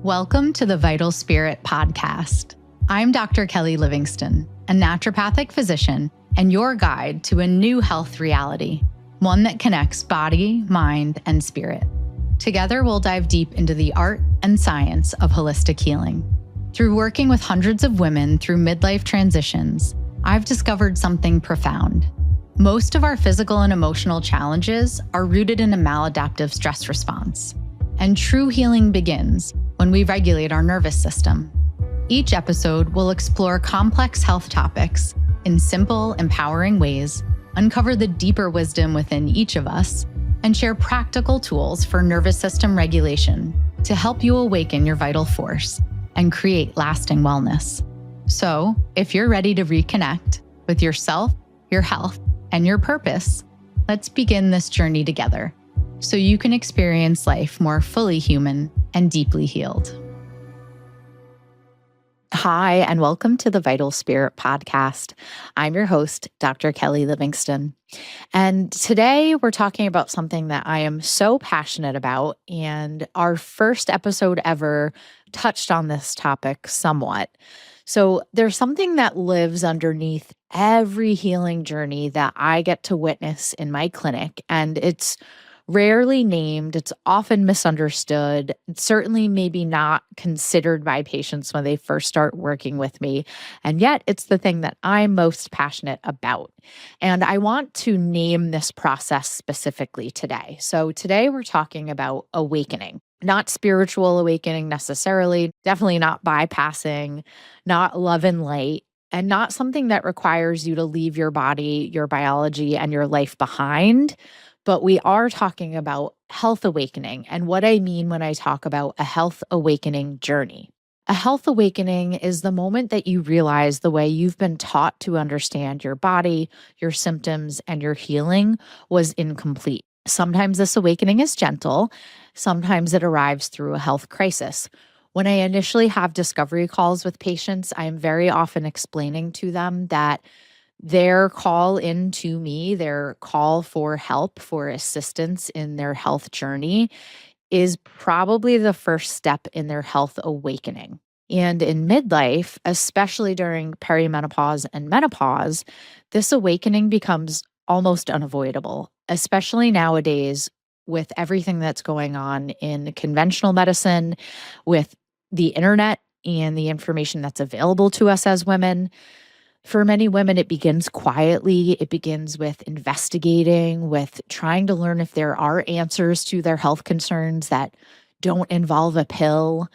Welcome to the Vital Spirit podcast. I'm Dr. Kelly Livingston, a naturopathic physician and your guide to a new health reality, one that connects body, mind, and spirit. Together, we'll dive deep into the art and science of holistic healing. Through working with hundreds of women through midlife transitions, I've discovered something profound. Most of our physical and emotional challenges are rooted in a maladaptive stress response. And true healing begins when we regulate our nervous system. Each episode will explore complex health topics in simple, empowering ways, uncover the deeper wisdom within each of us, and share practical tools for nervous system regulation to help you awaken your vital force and create lasting wellness. So, if you're ready to reconnect with yourself, your health, and your purpose, let's begin this journey together so you can experience life more fully human and deeply healed. Hi, and welcome to the Vital Spirit podcast. I'm your host, Dr. Kelly Livingston. And today we're talking about something that I am so passionate about, and our first episode ever touched on this topic somewhat. So there's something that lives underneath every healing journey that I get to witness in my clinic, and it's rarely named, it's often misunderstood, it's certainly maybe not considered by patients when they first start working with me, and yet it's the thing that I'm most passionate about. And I want to name this process specifically today. So today we're talking about awakening. Not spiritual awakening necessarily, definitely not bypassing, not love and light, and not something that requires you to leave your body, your biology, and your life behind. But we are talking about health awakening and what I mean when I talk about a health awakening journey. A health awakening is the moment that you realize the way you've been taught to understand your body, your symptoms, and your healing was incomplete. Sometimes this awakening is gentle. Sometimes it arrives through a health crisis. When I initially have discovery calls with patients, I am very often explaining to them that their call into me, their call for help, for assistance in their health journey is probably the first step in their health awakening. And in midlife, especially during perimenopause and menopause, this awakening becomes almost unavoidable, especially nowadays with everything that's going on in conventional medicine, with the internet and the information that's available to us as women. For many women, it begins quietly. It begins with investigating, with trying to learn if there are answers to their health concerns that don't involve a pill.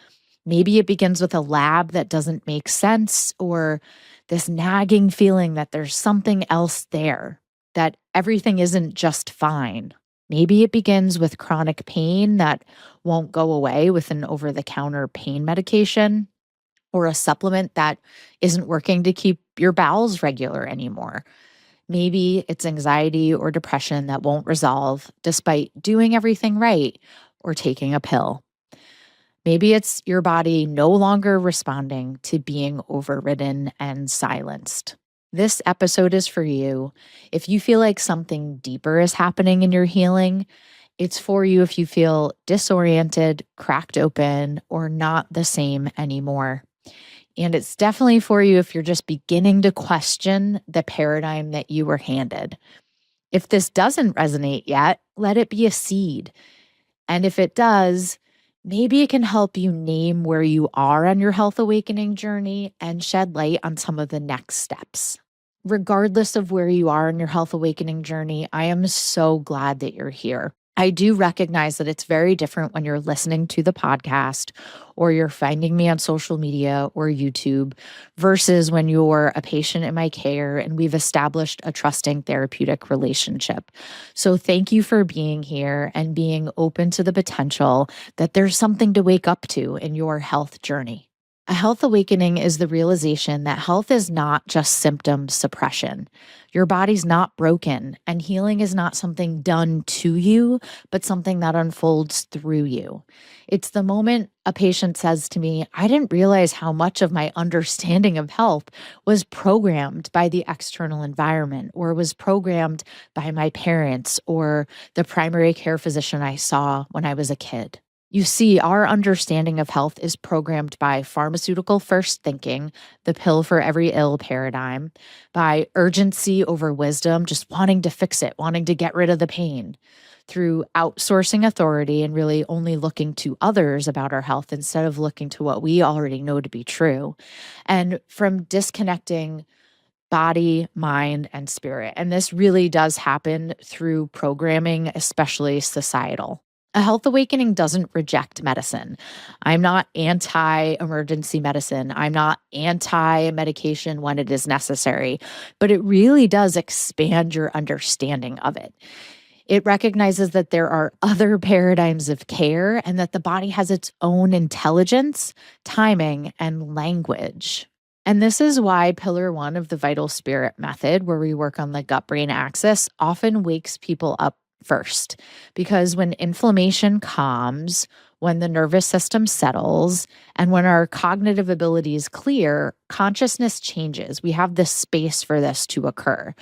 Maybe it begins with a lab that doesn't make sense, or this nagging feeling that there's something else there, that everything isn't just fine. Maybe it begins with chronic pain that won't go away with an over-the-counter pain medication, or a supplement that isn't working to keep your bowels regular anymore. Maybe it's anxiety or depression that won't resolve despite doing everything right or taking a pill. Maybe it's your body no longer responding to being overridden and silenced. This episode is for you. If you feel like something deeper is happening in your healing, it's for you if you feel disoriented, cracked open, or not the same anymore. And it's definitely for you if you're just beginning to question the paradigm that you were handed. If this doesn't resonate yet, let it be a seed. And if it does, maybe it can help you name where you are on your health awakening journey and shed light on some of the next steps. Regardless of where you are in your health awakening journey, I am so glad that you're here. I do recognize that it's very different when you're listening to the podcast or you're finding me on social media or YouTube versus when you're a patient in my care and we've established a trusting therapeutic relationship. So thank you for being here and being open to the potential that there's something to wake up to in your health journey. A health awakening is the realization that health is not just symptom suppression. Your body's not broken, and healing is not something done to you, but something that unfolds through you. It's the moment a patient says to me, I didn't realize how much of my understanding of health was programmed by the external environment, or was programmed by my parents or the primary care physician I saw when I was a kid. You see, our understanding of health is programmed by pharmaceutical first thinking, the pill for every ill paradigm, by urgency over wisdom, just wanting to fix it, wanting to get rid of the pain, through outsourcing authority and really only looking to others about our health instead of looking to what we already know to be true, and from disconnecting body, mind, and spirit. And this really does happen through programming, especially societal. A health awakening doesn't reject medicine. I'm not anti emergency medicine. I'm not anti medication when it is necessary, but it really does expand your understanding of it. It recognizes that there are other paradigms of care and that the body has its own intelligence, timing, and language. And this is why pillar one of the vital spirit method, where we work on the gut brain axis, often wakes people up first. Because when inflammation calms, when the nervous system settles, and when our cognitive abilities clear, consciousness changes. We have this space for this to occur.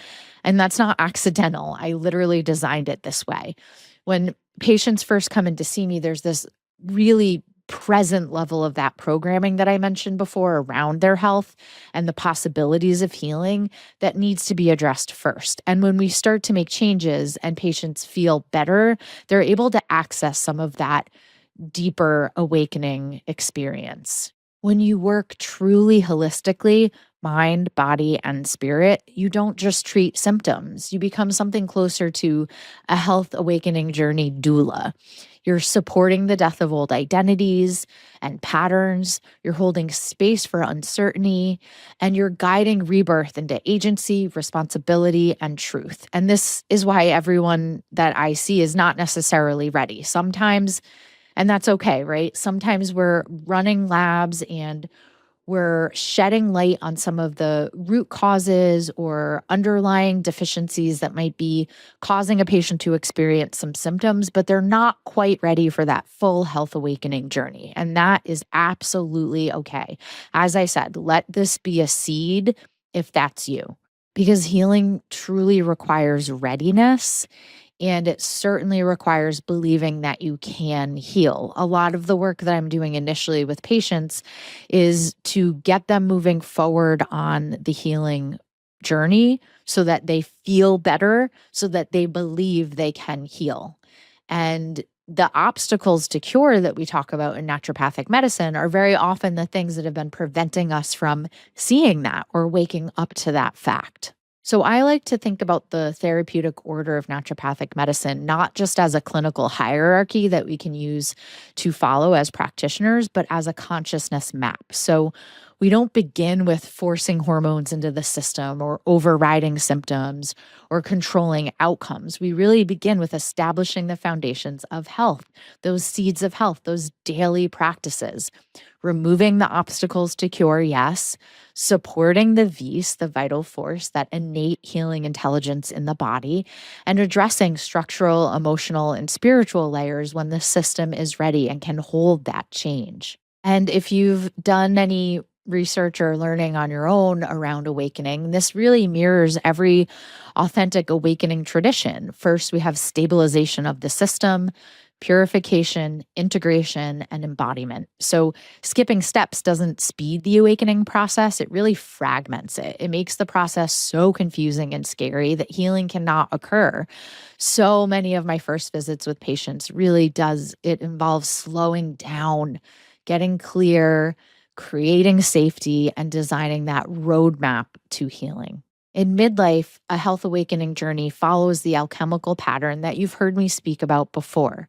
And that's not accidental. I literally designed it this way. When patients first come in to see me, there's this really present level of that programming that I mentioned before around their health and the possibilities of healing that needs to be addressed first. And when we start to make changes and patients feel better, they're able to access some of that deeper awakening experience. When you work truly holistically, mind, body, and spirit, you don't just treat symptoms. You become something closer to a health awakening journey doula. You're supporting the death of old identities and patterns. You're holding space for uncertainty, and you're guiding rebirth into agency, responsibility, and truth. And this is why everyone that I see is not necessarily ready. Sometimes, and that's okay, right? Sometimes we're running labs and we're shedding light on some of the root causes or underlying deficiencies that might be causing a patient to experience some symptoms, but they're not quite ready for that full health awakening journey. And that is absolutely okay. As I said, let this be a seed if that's you, because healing truly requires readiness. And it certainly requires believing that you can heal. A lot of the work that I'm doing initially with patients is to get them moving forward on the healing journey so that they feel better, so that they believe they can heal. And the obstacles to cure that we talk about in naturopathic medicine are very often the things that have been preventing us from seeing that or waking up to that fact. So I like to think about the therapeutic order of naturopathic medicine, not just as a clinical hierarchy that we can use to follow as practitioners, but as a consciousness map. So we don't begin with forcing hormones into the system or overriding symptoms or controlling outcomes. We really begin with establishing the foundations of health, those seeds of health, those daily practices, removing the obstacles to cure, yes, supporting the vis, the vital force, that innate healing intelligence in the body, and addressing structural, emotional, and spiritual layers when the system is ready and can hold that change. And if you've done any research or learning on your own around awakening, this really mirrors every authentic awakening tradition. First, we have stabilization of the system, purification, integration, and embodiment. So skipping steps doesn't speed the awakening process, it really fragments it. It makes the process so confusing and scary that healing cannot occur. So many of my first visits with patients really does, it involves slowing down, getting clear, creating safety, and designing that roadmap to healing. In midlife, a health awakening journey follows the alchemical pattern that you've heard me speak about before.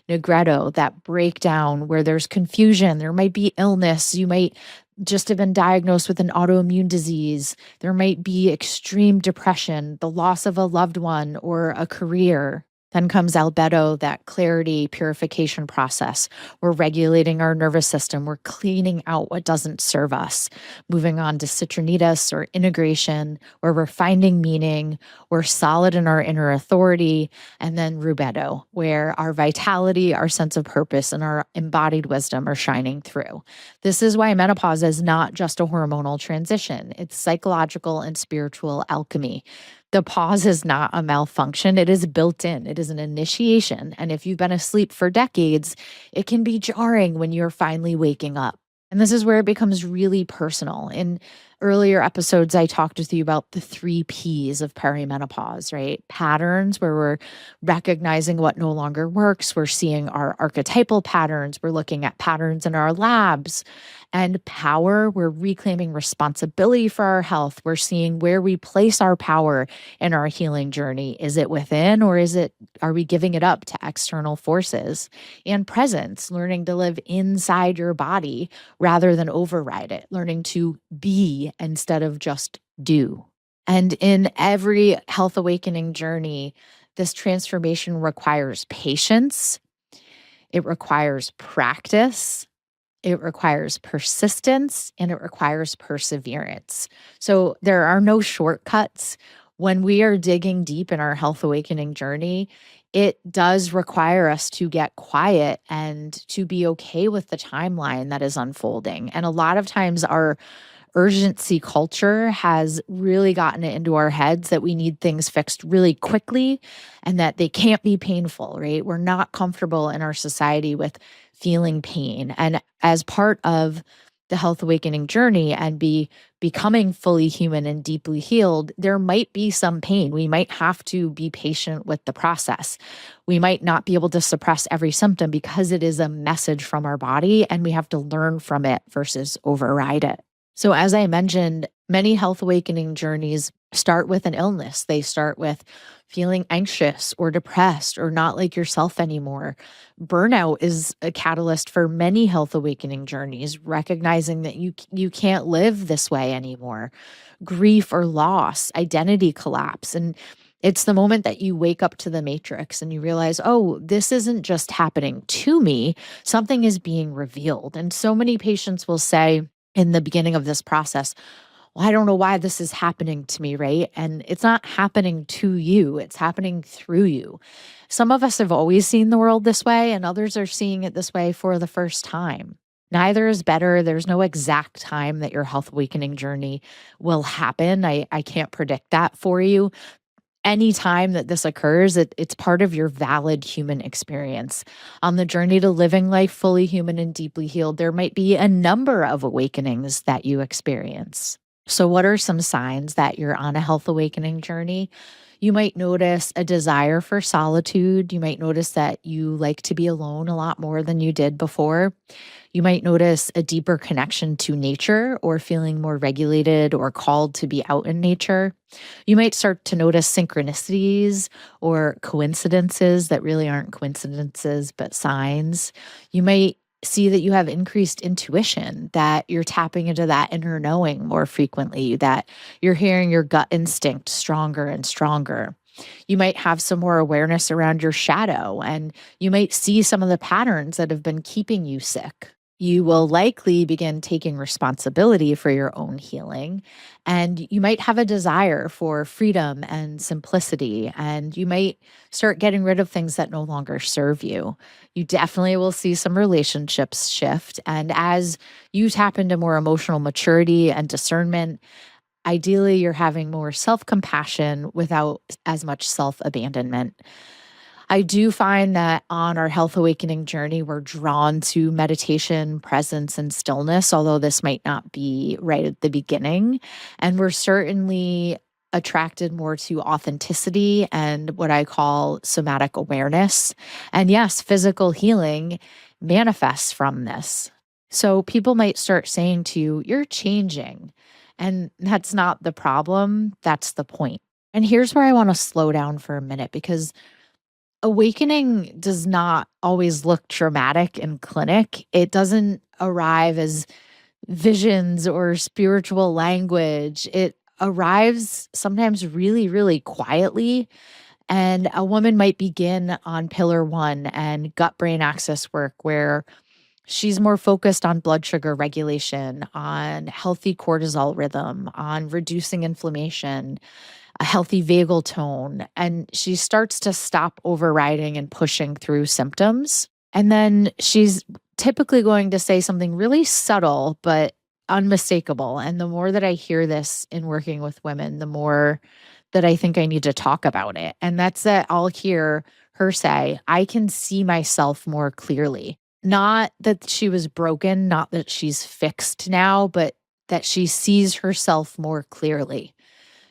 Negretto, that breakdown where there's confusion, there might be illness, you might just have been diagnosed with an autoimmune disease, there might be extreme depression, the loss of a loved one, or a career. Then comes albedo, that clarity purification process. We're regulating our nervous system. We're cleaning out what doesn't serve us. Moving on to citronitis or integration, where we're finding meaning. We're solid in our inner authority. And then rubedo, where our vitality, our sense of purpose, and our embodied wisdom are shining through. This is why menopause is not just a hormonal transition. It's psychological and spiritual alchemy. The pause is not a malfunction. It is built in. It is an initiation. And if you've been asleep for decades, it can be jarring when you're finally waking up. And this is where it becomes really personal. In earlier episodes, I talked with you about the 3 Ps of perimenopause, right? Patterns where we're recognizing what no longer works. We're seeing our archetypal patterns. We're looking at patterns in our labs. And power, we're reclaiming responsibility for our health. We're seeing where we place our power in our healing journey. Is it within, or are we giving it up to external forces? And presence, learning to live inside your body rather than override it, learning to be instead of just do. And in every health awakening journey, this transformation requires patience, it requires practice, it requires persistence, and it requires perseverance. So there are no shortcuts. When we are digging deep in our health awakening journey, it does require us to get quiet and to be okay with the timeline that is unfolding. And a lot of times, our urgency culture has really gotten it into our heads that we need things fixed really quickly and that they can't be painful, right? We're not comfortable in our society with feeling pain. And as part of the health awakening journey and becoming fully human and deeply healed, there might be some pain. We might have to be patient with the process. We might not be able to suppress every symptom because it is a message from our body and we have to learn from it versus override it. So, as I mentioned, many health awakening journeys start with an illness. They start with feeling anxious or depressed or not like yourself anymore. Burnout is a catalyst for many health awakening journeys, recognizing that you can't live this way anymore. Grief or loss, identity collapse, and it's the moment that you wake up to the matrix and you realize, oh, this isn't just happening to me, something is being revealed. And so many patients will say, in the beginning of this process, well, I don't know why this is happening to me, right? And it's not happening to you, it's happening through you. Some of us have always seen the world this way, and others are seeing it this way for the first time. Neither is better. There's no exact time that your health awakening journey will happen. I can't predict that for you. Anytime that this occurs, it's part of your valid human experience. On the journey to living life fully human and deeply healed, there might be a number of awakenings that you experience. So, what are some signs that you're on a health awakening journey? You might notice a desire for solitude. You might notice that you like to be alone a lot more than you did before. You might notice a deeper connection to nature or feeling more regulated or called to be out in nature. You might start to notice synchronicities or coincidences that really aren't coincidences, but signs. You might see that you have increased intuition, that you're tapping into that inner knowing more frequently, that you're hearing your gut instinct stronger and stronger. You might have some more awareness around your shadow, and you might see some of the patterns that have been keeping you sick. You will likely begin taking responsibility for your own healing, and you might have a desire for freedom and simplicity, and you might start getting rid of things that no longer serve you. You definitely will see some relationships shift, and as you tap into more emotional maturity and discernment, ideally you're having more self-compassion without as much self-abandonment. I do find that on our health awakening journey, we're drawn to meditation, presence, and stillness, although this might not be right at the beginning. And we're certainly attracted more to authenticity and what I call somatic awareness. And yes, physical healing manifests from this. So people might start saying to you, you're changing. And that's not the problem, that's the point. And here's where I want to slow down for a minute because awakening does not always look dramatic in clinic. It doesn't arrive as visions or spiritual language. It arrives sometimes really, really quietly. And a woman might begin on pillar one and gut brain axis work, where she's more focused on blood sugar regulation, on healthy cortisol rhythm, on reducing inflammation, a healthy vagal tone, and she starts to stop overriding and pushing through symptoms. And then she's typically going to say something really subtle, but unmistakable. And the more that I hear this in working with women, the more that I think I need to talk about it. And that's that I'll hear her say, I can see myself more clearly. Not that she was broken, not that she's fixed now, but that she sees herself more clearly.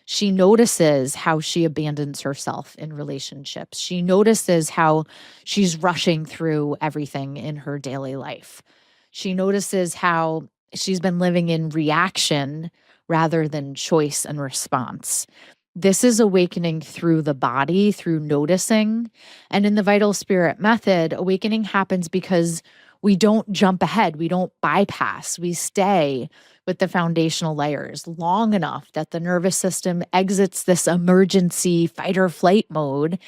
She notices how she abandons herself in relationships. She notices how she's rushing through everything in her daily life. She notices how she's been living in reaction rather than choice and response. This is awakening through the body, through noticing. And in the Vital Spirit method, awakening happens because we don't jump ahead, we don't bypass, we stay with the foundational layers long enough that the nervous system exits this emergency fight or flight mode.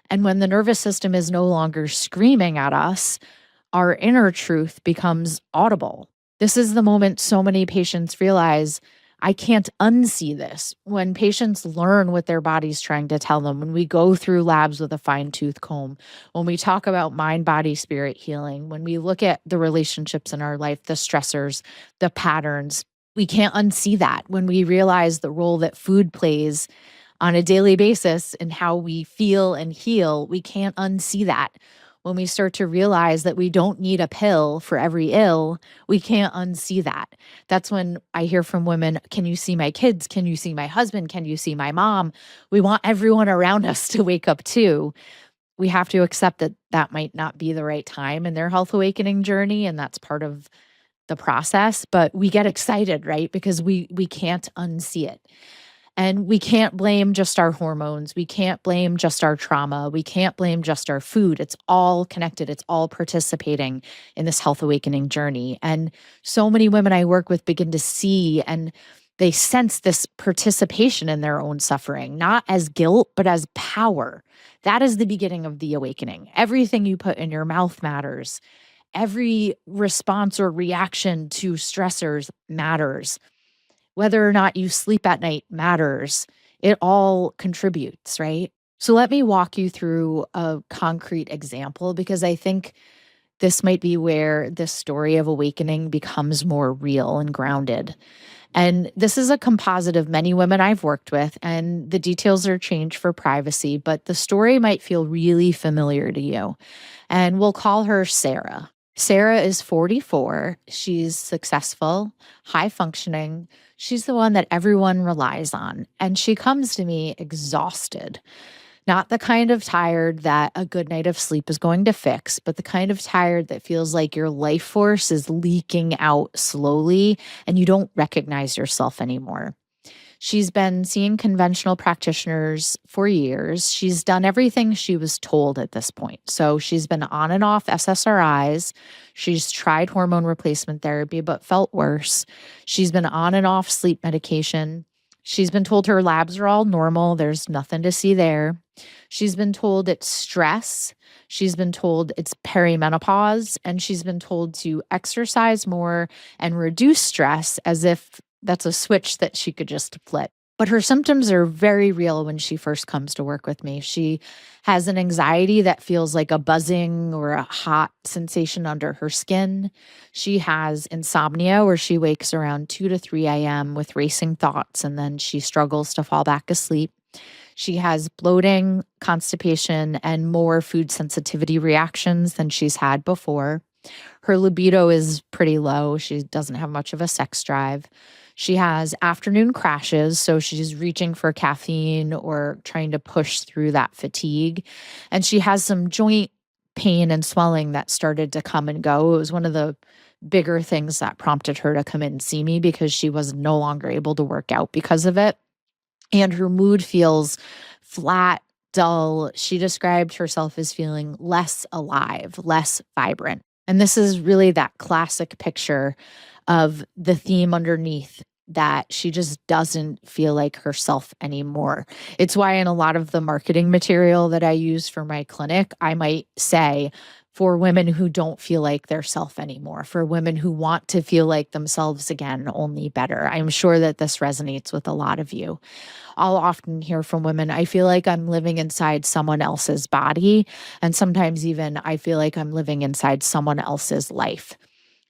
And when the nervous system is no longer screaming at us, our inner truth becomes audible. This is the moment so many patients realize I can't unsee this. When patients learn what their body's trying to tell them, when we go through labs with a fine tooth comb, when we talk about mind, body, spirit healing, when we look at the relationships in our life, the stressors, the patterns, we can't unsee that. When we realize the role that food plays on a daily basis in how we feel and heal, we can't unsee that. When we start to realize that we don't need a pill for every ill, we can't unsee that. That's when I hear from women, can you see my kids? Can you see my husband? Can you see my mom? We want everyone around us to wake up too. We have to accept that that might not be the right time in their health awakening journey, and that's part of the process, but we get excited, right? Because we can't unsee it. And we can't blame just our hormones. We can't blame just our trauma. We can't blame just our food. It's all connected. It's all participating in this health awakening journey. And so many women I work with begin to see and they sense this participation in their own suffering, not as guilt, but as power. That is the beginning of the awakening. Everything you put in your mouth matters. Every response or reaction to stressors matters. Whether or not you sleep at night matters. It all contributes, right? So let me walk you through a concrete example because I think this might be where this story of awakening becomes more real and grounded. And this is a composite of many women I've worked with, and the details are changed for privacy, but the story might feel really familiar to you. And we'll call her Sarah. Sarah is 44. She's successful, high functioning. She's the one that everyone relies on. And she comes to me exhausted. Not the kind of tired that a good night of sleep is going to fix, but the kind of tired that feels like your life force is leaking out slowly and you don't recognize yourself anymore. She's been seeing conventional practitioners for years. She's done everything she was told at this point. So she's been on and off SSRIs. She's tried hormone replacement therapy, but felt worse. She's been on and off sleep medication. She's been told her labs are all normal. There's nothing to see there. She's been told it's stress. She's been told it's perimenopause. And she's been told to exercise more and reduce stress as if that's a switch that she could just flip. But her symptoms are very real when she first comes to work with me. She has an anxiety that feels like a buzzing or a hot sensation under her skin. She has insomnia where she wakes around 2 to 3 a.m. with racing thoughts and then she struggles to fall back asleep. She has bloating, constipation, and more food sensitivity reactions than she's had before. Her libido is pretty low. She doesn't have much of a sex drive. She has afternoon crashes, so she's reaching for caffeine or trying to push through that fatigue. And she has some joint pain and swelling that started to come and go. It was one of the bigger things that prompted her to come in and see me because she was no longer able to work out because of it. And her mood feels flat, dull. She described herself as feeling less alive, less vibrant. And this is really that classic picture of the theme underneath that she just doesn't feel like herself anymore. It's why in a lot of the marketing material that I use for my clinic, I might say for women who don't feel like their self anymore, for women who want to feel like themselves again, only better. I'm sure that this resonates with a lot of you. I'll often hear from women, I feel like I'm living inside someone else's body. And sometimes even I feel like I'm living inside someone else's life.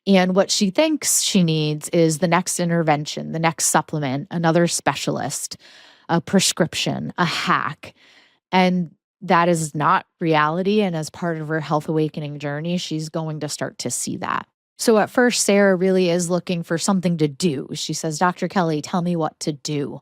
And what she thinks she needs is the next intervention, the next supplement, another specialist, a prescription, a hack. And that is not reality. And as part of her health awakening journey, she's going to start to see that. So at first, Sarah really is looking for something to do. She says, Dr. Kelly, tell me what to do.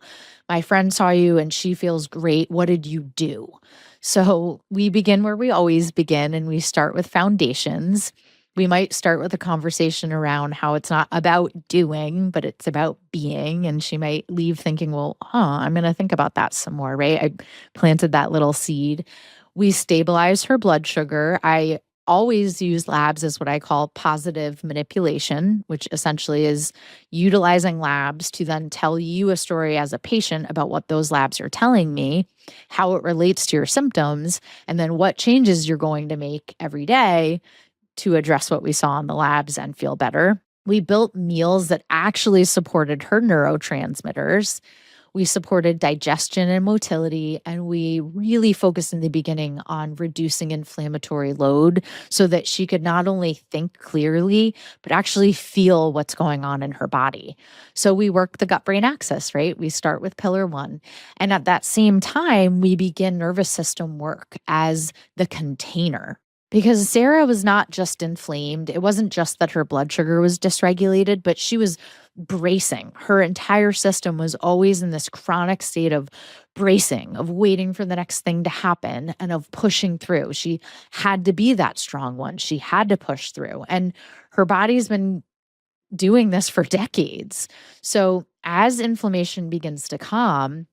My friend saw you and she feels great. What did you do? So we begin where we always begin, and we start with foundations. We might start with a conversation around how it's not about doing, but it's about being. And she might leave thinking, well, I'm going to think about that some more, right? I planted that little seed. We stabilize her blood sugar. I always use labs as what I call positive manipulation, which essentially is utilizing labs to then tell you a story as a patient about what those labs are telling me, how it relates to your symptoms, and then what changes you're going to make every day to address what we saw in the labs and feel better. We built meals that actually supported her neurotransmitters. We supported digestion and motility, and we really focused in the beginning on reducing inflammatory load so that she could not only think clearly, but actually feel what's going on in her body. So we work the gut brain axis, right? We start with pillar one. And at that same time, we begin nervous system work as the container. Because Sarah was not just inflamed. It wasn't just that her blood sugar was dysregulated, but she was bracing. Her entire system was always in this chronic state of bracing, of waiting for the next thing to happen and of pushing through. She had to be that strong one. She had to push through. And her body's been doing this for decades. So as inflammation begins to calm,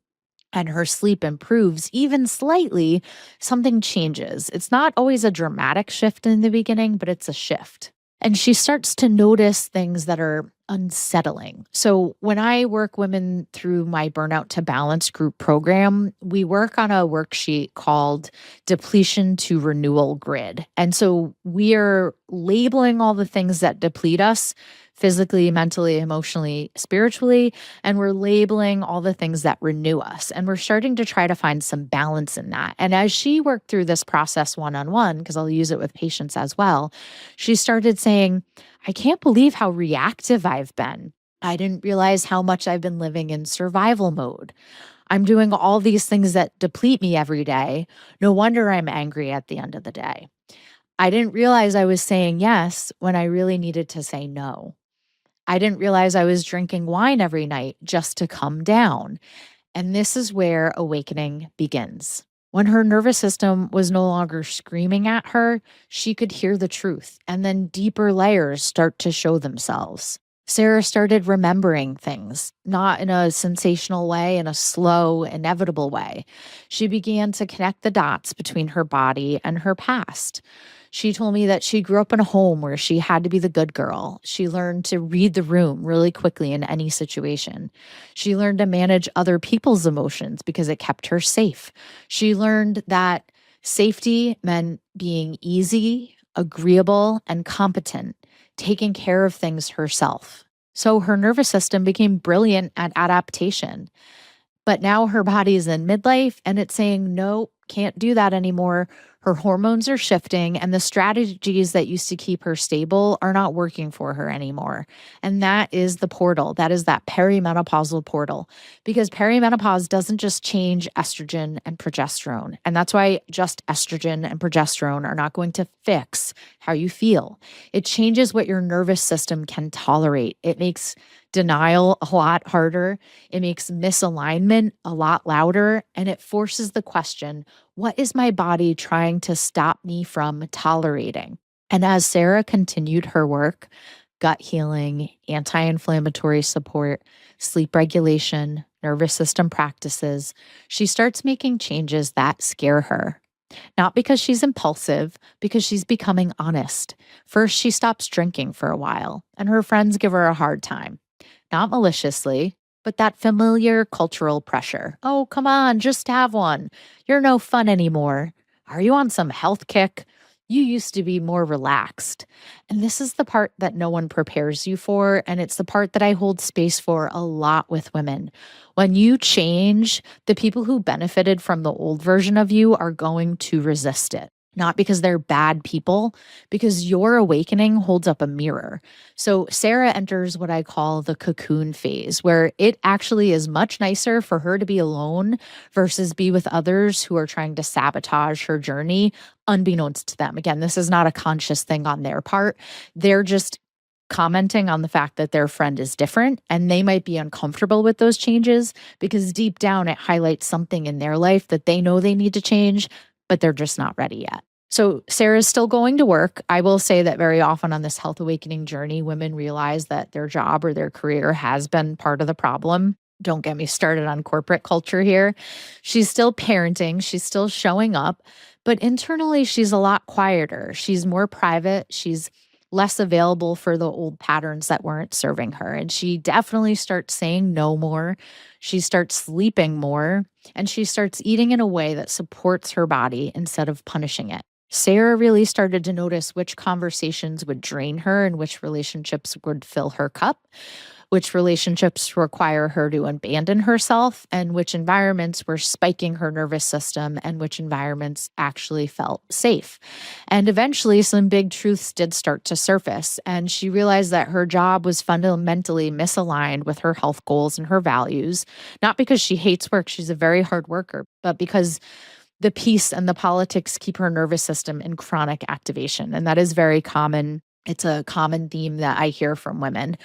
and her sleep improves even slightly, something changes. It's not always a dramatic shift in the beginning, but it's a shift. And she starts to notice things that are unsettling. So when I work women through my Burnout to Balance group program, we work on a worksheet called Depletion to Renewal Grid. And so we are labeling all the things that deplete us physically, mentally, emotionally, spiritually, and we're labeling all the things that renew us. And we're starting to try to find some balance in that. And as she worked through this process one-on-one, because I'll use it with patients as well, she started saying, I can't believe how reactive I've been. I didn't realize how much I've been living in survival mode. I'm doing all these things that deplete me every day. No wonder I'm angry at the end of the day. I didn't realize I was saying yes when I really needed to say no. I didn't realize I was drinking wine every night just to come down. And this is where awakening begins. When her nervous system was no longer screaming at her, she could hear the truth, and then deeper layers start to show themselves. Sarah started remembering things, not in a sensational way, in a slow, inevitable way. She began to connect the dots between her body and her past. She told me that she grew up in a home where she had to be the good girl. She learned to read the room really quickly in any situation. She learned to manage other people's emotions because it kept her safe. She learned that safety meant being easy, agreeable, and competent, taking care of things herself. So her nervous system became brilliant at adaptation. But now her body is in midlife and it's saying, no, can't do that anymore. Her hormones are shifting, and the strategies that used to keep her stable are not working for her anymore. And that is the portal. That is that perimenopausal portal, because perimenopause doesn't just change estrogen and progesterone. And that's why just estrogen and progesterone are not going to fix how you feel. It changes what your nervous system can tolerate. It makes denial a lot harder. It makes misalignment a lot louder. And it forces the question, what is my body trying to stop me from tolerating? And as Sarah continued her work, gut healing, anti-inflammatory support, sleep regulation, nervous system practices, she starts making changes that scare her. Not because she's impulsive, because she's becoming honest. First, she stops drinking for a while, and her friends give her a hard time. Not maliciously, but that familiar cultural pressure. Oh, come on, just have one. You're no fun anymore. Are you on some health kick? You used to be more relaxed. And this is the part that no one prepares you for. And it's the part that I hold space for a lot with women. When you change, the people who benefited from the old version of you are going to resist it. not because they're bad people, because your awakening holds up a mirror. So Sarah enters what I call the cocoon phase, where it actually is much nicer for her to be alone versus be with others who are trying to sabotage her journey, unbeknownst to them. Again, this is not a conscious thing on their part. They're just commenting on the fact that their friend is different and they might be uncomfortable with those changes because deep down it highlights something in their life that they know they need to change, but they're just not ready yet. So Sarah's still going to work. I will say that very often on this health awakening journey, women realize that their job or their career has been part of the problem. Don't get me started on corporate culture here. She's still parenting, she's still showing up, but internally she's a lot quieter. She's more private. She's less available for the old patterns that weren't serving her. And she definitely starts saying no more. She starts sleeping more, and she starts eating in a way that supports her body instead of punishing it. Sarah really started to notice which conversations would drain her and which relationships would fill her cup, which relationships require her to abandon herself, and which environments were spiking her nervous system and which environments actually felt safe. And eventually, some big truths did start to surface, and she realized that her job was fundamentally misaligned with her health goals and her values, not because she hates work, she's a very hard worker, but because the peace and the politics keep her nervous system in chronic activation. And that is very common. It's a common theme that I hear from women.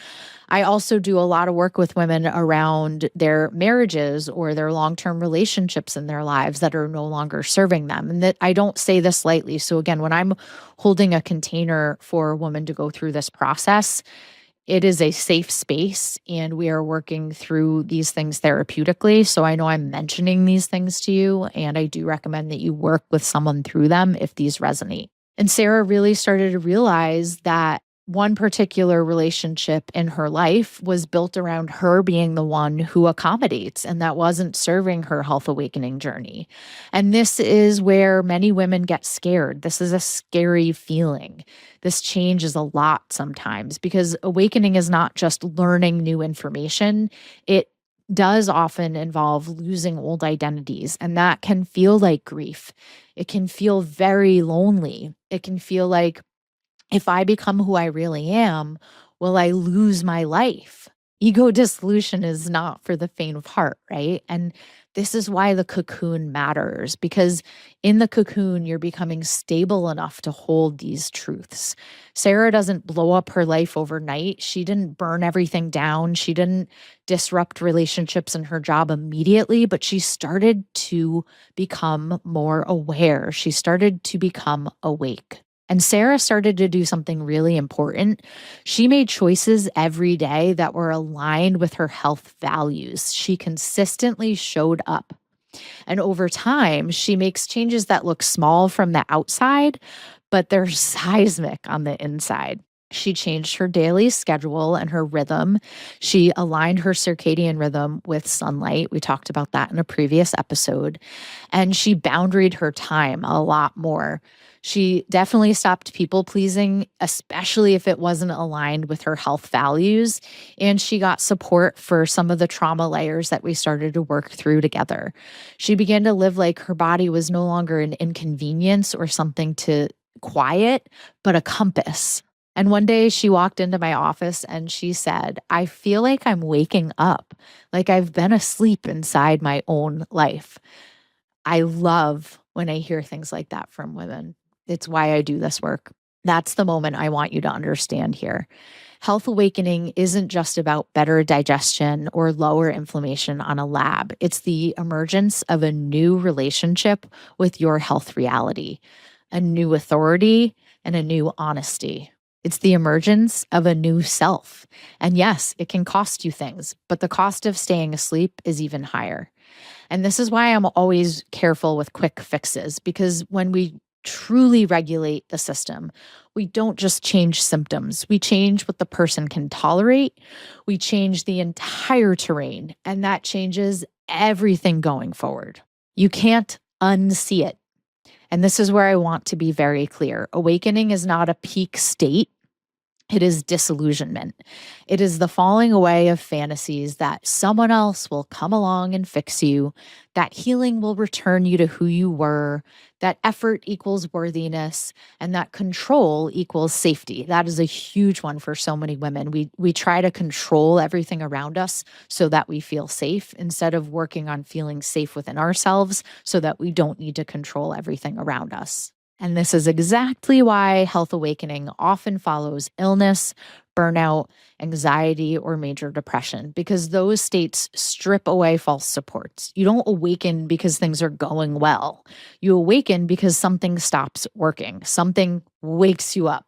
I also do a lot of work with women around their marriages or their long-term relationships in their lives that are no longer serving them. And that I don't say this lightly. So again, when I'm holding a container for a woman to go through this process, it is a safe space and we are working through these things therapeutically. So I know I'm mentioning these things to you, and I do recommend that you work with someone through them if these resonate. And Sarah really started to realize that one particular relationship in her life was built around her being the one who accommodates, and that wasn't serving her health awakening journey. And this is where many women get scared. This is a scary feeling. This changes a lot sometimes because awakening is not just learning new information. It does often involve losing old identities, and that can feel like grief. It can feel very lonely. It can feel like, if I become who I really am, will I lose my life? Ego dissolution is not for the faint of heart, right? And this is why the cocoon matters, because in the cocoon, you're becoming stable enough to hold these truths. Sarah doesn't blow up her life overnight. She didn't burn everything down. She didn't disrupt relationships and her job immediately, but she started to become more aware. She started to become awake. And Sarah started to do something really important. She made choices every day that were aligned with her health values. She consistently showed up. And over time, she makes changes that look small from the outside, but they're seismic on the inside. She changed her daily schedule and her rhythm. She aligned her circadian rhythm with sunlight. We talked about that in a previous episode. And she boundaried her time a lot more. She definitely stopped people pleasing, especially if it wasn't aligned with her health values. And she got support for some of the trauma layers that we started to work through together. She began to live like her body was no longer an inconvenience or something to quiet, but a compass. And one day she walked into my office and she said, I feel like I'm waking up, like I've been asleep inside my own life. I love when I hear things like that from women. It's why I do this work. That's the moment I want you to understand here. Health awakening isn't just about better digestion or lower inflammation on a lab. It's the emergence of a new relationship with your health reality, a new authority, and a new honesty. It's the emergence of a new self. And yes, it can cost you things, but the cost of staying asleep is even higher. And this is why I'm always careful with quick fixes, because when we truly regulate the system, we don't just change symptoms. We change what the person can tolerate. We change the entire terrain, and that changes everything going forward. You can't unsee it. And this is where I want to be very clear. Awakening is not a peak state. It is disillusionment. It is the falling away of fantasies that someone else will come along and fix you, that healing will return you to who you were, that effort equals worthiness, and that control equals safety. That is a huge one for so many women. We try to control everything around us so that we feel safe instead of working on feeling safe within ourselves so that we don't need to control everything around us. And this is exactly why health awakening often follows illness, burnout, anxiety, or major depression, because those states strip away false supports. You don't awaken because things are going well. You awaken because something stops working, something wakes you up.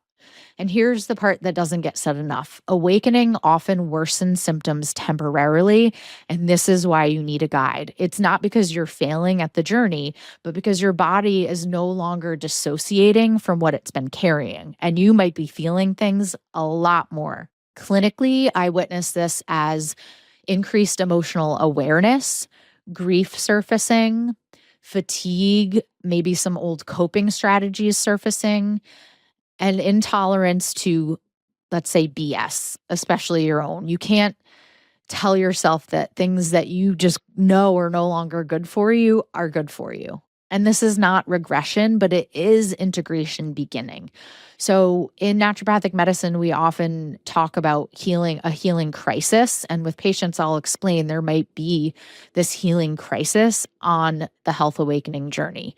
And here's the part that doesn't get said enough. Awakening often worsens symptoms temporarily, and this is why you need a guide. It's not because you're failing at the journey, but because your body is no longer dissociating from what it's been carrying, and you might be feeling things a lot more. Clinically, I witness this as increased emotional awareness, grief surfacing, fatigue, maybe some old coping strategies surfacing, and intolerance to, let's say, BS, especially your own. You can't tell yourself that things that you just know are no longer good for you are good for you. And this is not regression, but it is integration beginning. So in naturopathic medicine, we often talk about healing, a healing crisis. And with patients, I'll explain there might be this healing crisis on the health awakening journey.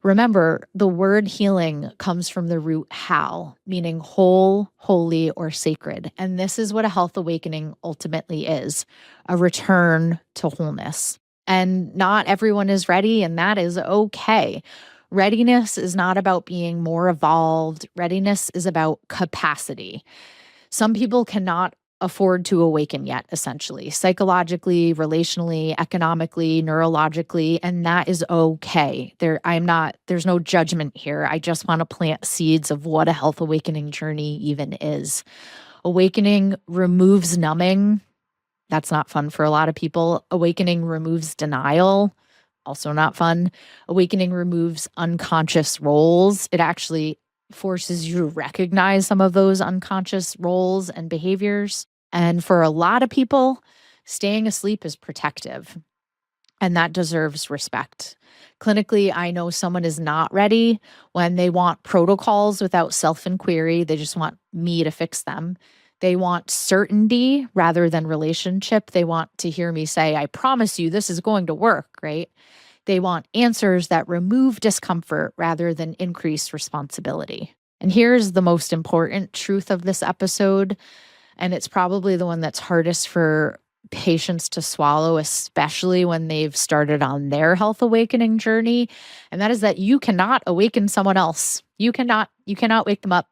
Remember, the word healing comes from the root hal, meaning whole, holy, or sacred. And this is what a health awakening ultimately is, a return to wholeness. And not everyone is ready, and that is okay. Readiness is not about being more evolved. Readiness is about capacity. Some people cannot afford to awaken yet, essentially, psychologically, relationally, economically, neurologically, and that is okay. There's no judgment here. I just want to plant seeds of what a health awakening journey even is. Awakening removes numbing. That's not fun for a lot of people. Awakening removes denial. Also not fun. Awakening removes unconscious roles. It actually forces you to recognize some of those unconscious roles and behaviors. And for a lot of people, staying asleep is protective, and that deserves respect. Clinically, I know someone is not ready when they want protocols without self-inquiry. They just want me to fix them. They want certainty rather than relationship. They want to hear me say, I promise you this is going to work, right? They want answers that remove discomfort rather than increase responsibility. And here's the most important truth of this episode, and it's probably the one that's hardest for patients to swallow, especially when they've started on their health awakening journey. And that is that you cannot awaken someone else. You cannot wake them up.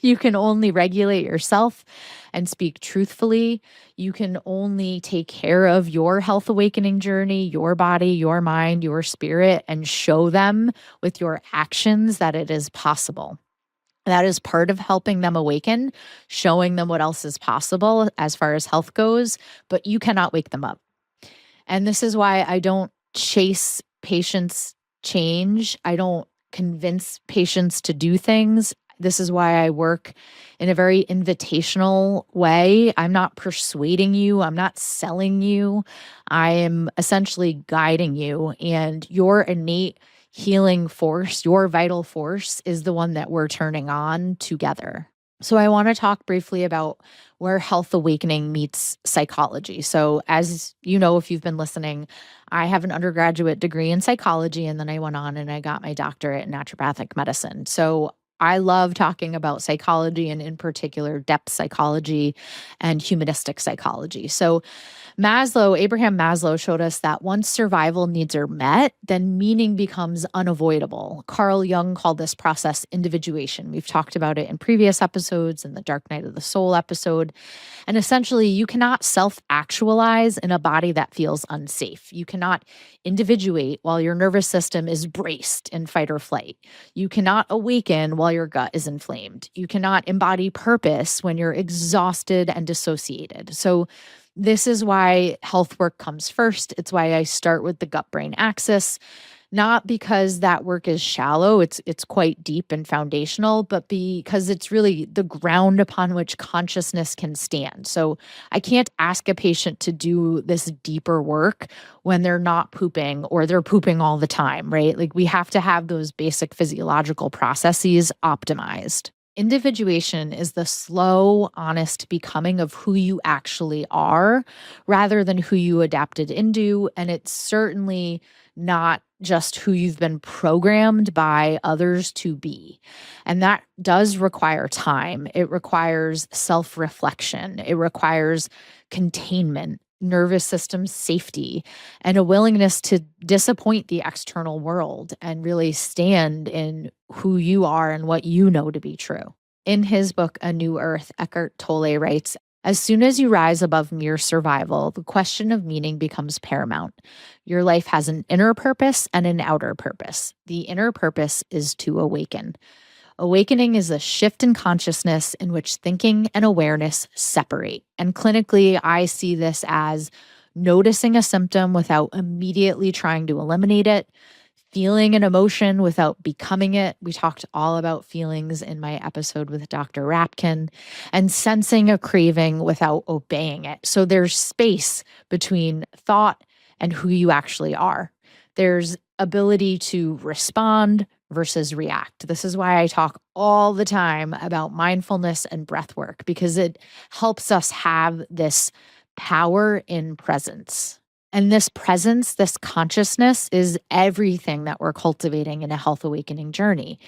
You can only regulate yourself and speak truthfully. You can only take care of your health awakening journey, your body, your mind, your spirit, and show them with your actions that it is possible. That is part of helping them awaken, showing them what else is possible as far as health goes, but you cannot wake them up. And this is why I don't chase patients' change. I don't convince patients to do things. This is why I work in a very invitational way. I'm not persuading you. I'm not selling you. I am essentially guiding you, and your innate healing force, your vital force, is the one that we're turning on together. So I want to talk briefly about where health awakening meets psychology. So as you know, if you've been listening, I have an undergraduate degree in psychology, and then I went on and I got my doctorate in naturopathic medicine. So I love talking about psychology, and in particular, depth psychology and humanistic psychology. So Abraham Maslow showed us that once survival needs are met, then meaning becomes unavoidable. Carl Jung called this process individuation. We've talked about it in previous episodes, in the Dark Night of the Soul episode. And essentially, you cannot self-actualize in a body that feels unsafe. You cannot individuate while your nervous system is braced in fight or flight. You cannot awaken while your gut is inflamed. You cannot embody purpose when you're exhausted and dissociated. So this is why health work comes first. It's why I start with the gut-brain axis. Not because that work is shallow, it's quite deep and foundational, but because it's really the ground upon which consciousness can stand. So I can't ask a patient to do this deeper work when they're not pooping or they're pooping all the time, right? Like we have to have those basic physiological processes optimized. Individuation is the slow, honest becoming of who you actually are rather than who you adapted into. And it's certainly not just who you've been programmed by others to be. And that does require time. It requires self reflection, it requires containment, nervous system safety, and a willingness to disappoint the external world and really stand in who you are and what you know to be true. In his book, A New Earth, Eckhart Tolle writes, as soon as you rise above mere survival, the question of meaning becomes paramount. Your life has an inner purpose and an outer purpose. The inner purpose is to awaken. Awakening is a shift in consciousness in which thinking and awareness separate. And clinically, I see this as noticing a symptom without immediately trying to eliminate it, feeling an emotion without becoming it. We talked all about feelings in my episode with Dr. Rapkin, and sensing a craving without obeying it. So there's space between thought and who you actually are. There's ability to respond versus react. This is why I talk all the time about mindfulness and breath work, because it helps us have this power in presence. And this presence, this consciousness is everything that we're cultivating in a health awakening journey.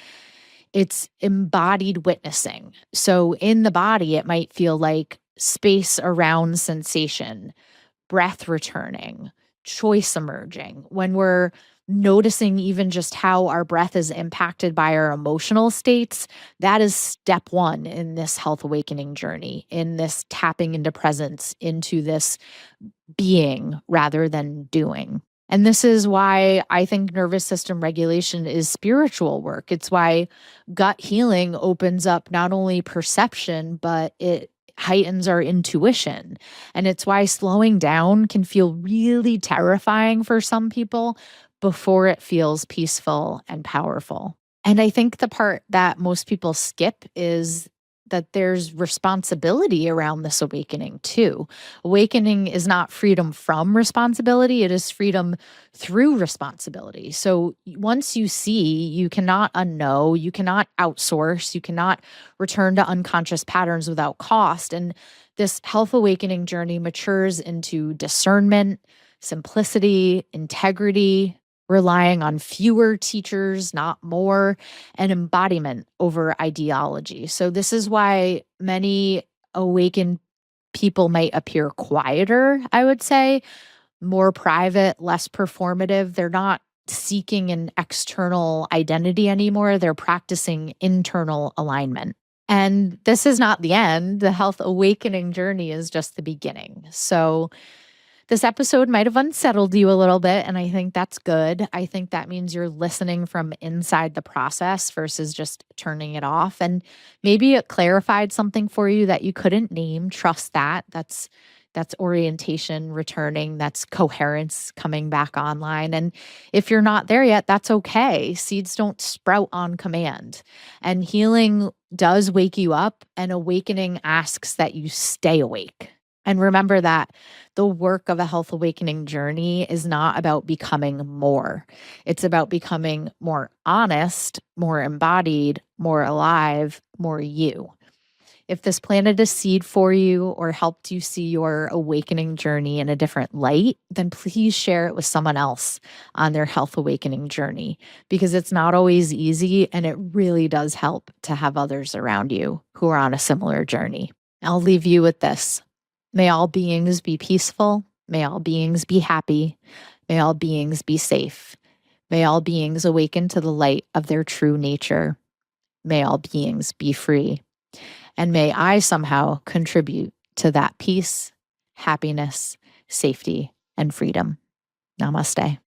It's embodied witnessing. So in the body, it might feel like space around sensation, breath returning, choice emerging. When we're noticing even just how our breath is impacted by our emotional states, that is step one in this health awakening journey, in this tapping into presence, into this being rather than doing. And this is why I think nervous system regulation is spiritual work. It's why gut healing opens up not only perception, but it heightens our intuition. And it's why slowing down can feel really terrifying for some people before it feels peaceful and powerful. And I think the part that most people skip is that there's responsibility around this awakening too. Awakening is not freedom from responsibility, it is freedom through responsibility. So once you see, you cannot unknow, you cannot outsource, you cannot return to unconscious patterns without cost. And this health awakening journey matures into discernment, simplicity, integrity, relying on fewer teachers, not more, and embodiment over ideology. So, this is why many awakened people might appear quieter, I would say, more private, less performative. They're not seeking an external identity anymore, they're practicing internal alignment. And this is not the end. The health awakening journey is just the beginning. So, this episode might have unsettled you a little bit, and I think that's good. I think that means you're listening from inside the process versus just turning it off. And maybe it clarified something for you that you couldn't name. Trust that. That's orientation returning, that's coherence coming back online. And if you're not there yet, that's okay. Seeds don't sprout on command. And healing does wake you up, and awakening asks that you stay awake. And remember that the work of a health awakening journey is not about becoming more. It's about becoming more honest, more embodied, more alive, more you. If this planted a seed for you or helped you see your awakening journey in a different light, then please share it with someone else on their health awakening journey, because it's not always easy, and it really does help to have others around you who are on a similar journey. I'll leave you with this. May all beings be peaceful. May all beings be happy. May all beings be safe. May all beings awaken to the light of their true nature. May all beings be free. And may I somehow contribute to that peace, happiness, safety, and freedom. Namaste.